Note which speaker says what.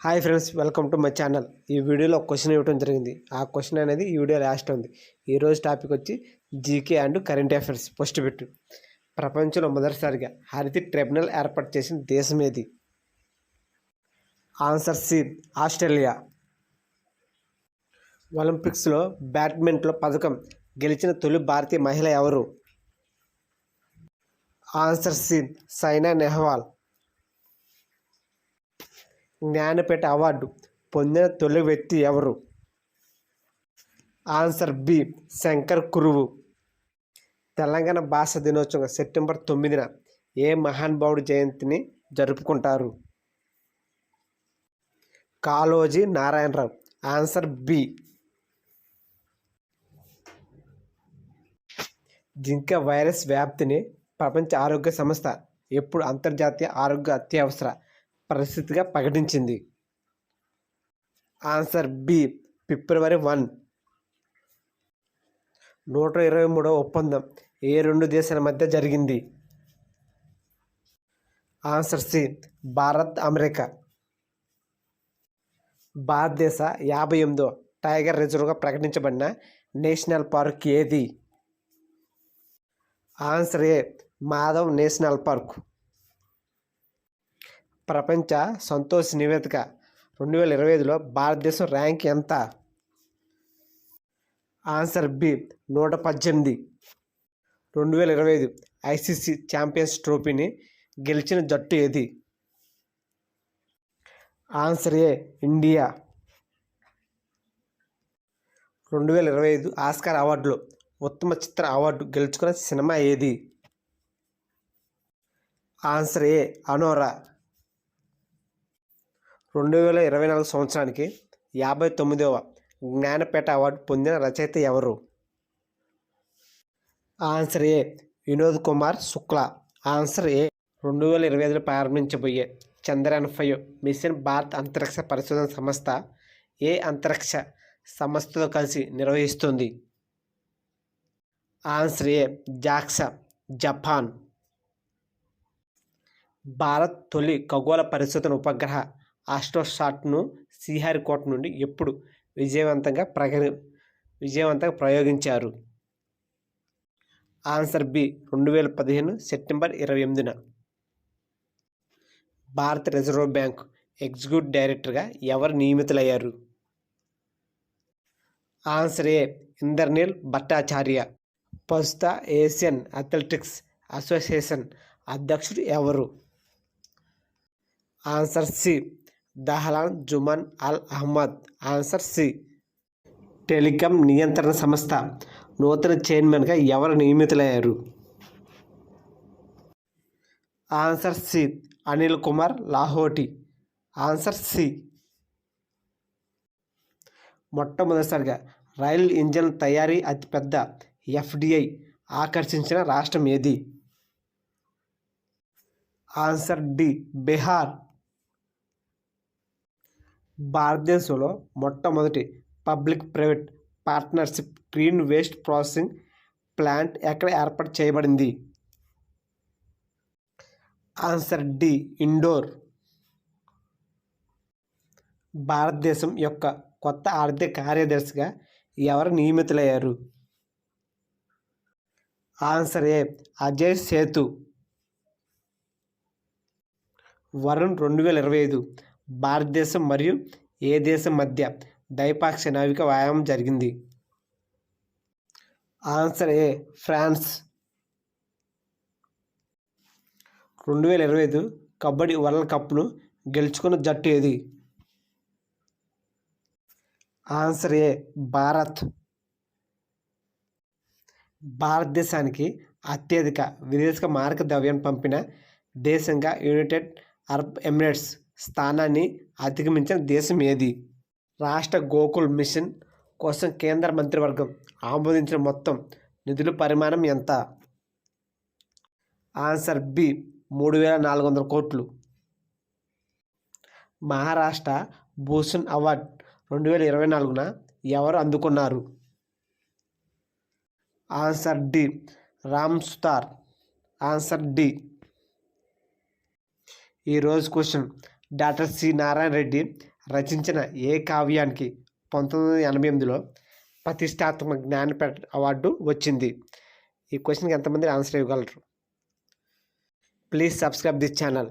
Speaker 1: Hi friends, welcome to my channel. ఈ వీడియోలో ఒక క్వశ్చన్ ఇవ్వడం జరిగింది. ఆ క్వశ్చన్ అనేది ఈ వీడియో లాస్ట్ ఉంది. ఈరోజు టాపిక్ వచ్చి GK and current affairs. First పెట్టు. ప్రపంచంలో మొదటిసారిగా హరిత ట్రిబ్యునల్ ఏర్పాటు చేసిన దేశం ఏది? Answer C, Australia. ఒలింపిక్స్లో బ్యాడ్మింటన్లో పథకం గెలిచిన తొలి భారతీయ మహిళ ఎవరు? Answer C, Saina Nehwal. Jnanpith award పొందిన తొలి వ్యక్తి ఎవరు? Answer B, Shankar Kurup. తెలంగాణ భాషా దినోత్సవం సెప్టెంబర్ 9న ఏ మహానుభావుడి జయంతిని జరుపుకుంటారు? Kaloji Narayana Rao. Answer B. Zika virus వ్యాప్తిని ప్రపంచ ఆరోగ్య సంస్థ ఎప్పుడు అంతర్జాతీయ ఆరోగ్య అత్యవసర పరిస్థితిగా ప్రకటించింది? ఆన్సర్ బి, ఫిబ్రవరి 1. 123వ ఒప్పందం ఏ రెండు దేశాల మధ్య జరిగింది? Answer C, Bharat America. భారతదేశ 58వ టైగర్ రిజర్వ్గా ప్రకటించబడిన నేషనల్ పార్క్ ఏది? Answer A, Madhav national park. ప్రపంచ సంతోష్ నివేదిక 2025లో భారతదేశం ర్యాంక్ ఎంత? Answer B, 118. 2025 ఐసీసీ ఛాంపియన్స్ ట్రోఫీని గెలిచిన జట్టు ఏది? Answer A, India. 2025 ఆస్కార్ అవార్డులో ఉత్తమ చిత్ర అవార్డు గెలుచుకున్న సినిమా ఏది? Answer A, Anora. 2024 సంవత్సరానికి 59వ జ్ఞానపీఠ అవార్డు పొందిన రచయిత ఎవరు? Answer A, Vinod Kumar Shukla. Answer A. 2025లో ప్రారంభించబోయే చంద్రయాన్-5 మిషన్ భారత అంతరిక్ష పరిశోధన సంస్థ ఏ అంతరిక్ష సంస్థతో కలిసి నిర్వహిస్తుంది? ఆన్సర్ ఏ, జాక్సా, జపాన్. భారత్ తొలి ఖగోళ పరిశోధన ఉపగ్రహ ఆస్ట్రోసాట్ను శ్రీహరికోట నుండి ఎప్పుడు విజయవంతంగా ప్రయోగించారు? ఆన్సర్ బి, 2015 సెప్టెంబర్ 28న. భారత రిజర్వ్ బ్యాంక్ ఎగ్జిక్యూటివ్ డైరెక్టర్గా ఎవరు నియమితులయ్యారు? Answer A, Indraneel Bhattacharya. ప్రస్తుత ఏషియన్ అథ్లెటిక్స్ అసోసియేషన్ అధ్యక్షుడు ఎవరు? Answer C, Dahlan Jumaan al Ahmad. Answer C. Telecom నియంత్రణ సంస్థ నూతన చైర్మన్గా ఎవరు నియమితులయ్యారు? Answer C, Anil Kumar Lahoti. Answer C. మొట్టమొదటిసారిగా రైలు ఇంజన్ తయారీ అతిపెద్ద ఎఫ్డిఐ ఆకర్షించిన రాష్ట్రం ఏది? Answer D, Bihar. భారతదేశంలో మొట్టమొదటి public private partnership green waste processing plant ఎక్కడ ఏర్పాటు చేయబడింది? Answer D, Indore. భారతదేశం యొక్క కొత్త ఆర్థిక కార్యదర్శిగా ఎవరు నియమితులయ్యారు? Answer A, Ajay Seth. వరుణ్ 2025 భారతదేశం మరియు ఏ దేశం మధ్య ద్వైపాక్షిక నావిక వ్యాయామం జరిగింది? ఆన్సర్ ఏ, ఫ్రాన్స్. 2025 కబడ్డీ వరల్డ్ కప్ను గెలుచుకున్న జట్టు ఏది? ఆన్సర్ ఏ, భారత్. భారతదేశానికి అత్యధిక విదేశీ మారక ద్రవ్యాన్ని పంపిన దేశంగా యునైటెడ్ అరబ్ ఎమిరేట్స్ స్థానాన్ని అధిగమించిన దేశం ఏది? రాష్ట్ర గోకుల్ మిషన్ కోసం కేంద్ర మంత్రివర్గం ఆమోదించిన మొత్తం నిధుల పరిమాణం ఎంత? ఆన్సర్ బి, 3,400 కోట్లు. మహారాష్ట్ర భూషణ్ అవార్డు 2024న ఎవరు అందుకున్నారు? Answer D, Ram Sutar. Answer D. ఈరోజు question. Doctor C Narayana Reddy రచించిన ఏ కావ్యానికి 1988లో ప్రతిష్టాత్మక జ్ఞానపీఠ అవార్డు వచ్చింది? ఈ క్వశ్చన్కి ఎంతమంది ఆన్సర్ ఇవ్వగలరు? Please subscribe this channel.